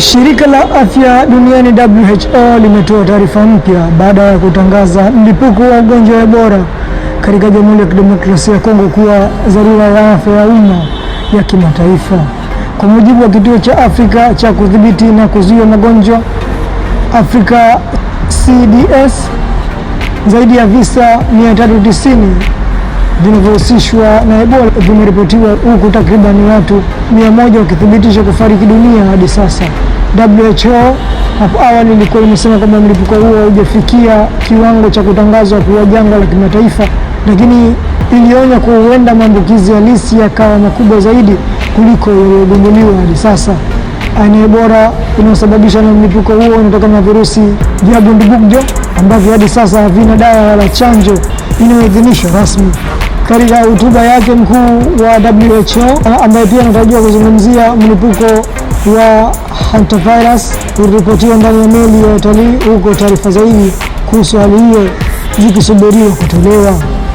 Shirika la Afya Duniani WHO limetoa taarifa mpya baada ya kutangaza mlipuko wa ugonjwa wa Ebola katika Jamhuri ya Kidemokrasia ya Kongo kuwa dharura ya afya ya umma ya kimataifa. Kwa mujibu wa Kituo cha Afrika cha Kudhibiti na Kuzuia Magonjwa Afrika CDC, zaidi ya visa 390 vinavyohusishwa na Ebola vimeripotiwa, huku takriban watu 100 wakithibitisha kufariki dunia hadi sasa. WHO hapo awali ilikuwa imesema kwamba mlipuko huo haujafikia kiwango cha kutangazwa kuwa janga la kimataifa, lakini ilionya kuwa huenda maambukizi halisi yakawa makubwa zaidi kuliko yaliyogunduliwa hadi sasa. Aina ya Ebola inayosababishwa na mlipuko huo inatokana na virusi vya Bundibugyo ambavyo hadi sasa havina dawa wala chanjo inayoidhinishwa rasmi. Katika hotuba yake, mkuu wa WHO ambaye pia anatarajiwa kuzungumzia mlipuko wa hantavirus uliripotiwa ndani ya meli ya utalii, huko taarifa zaidi kuhusu hali hiyo zikisubiriwa kutolewa.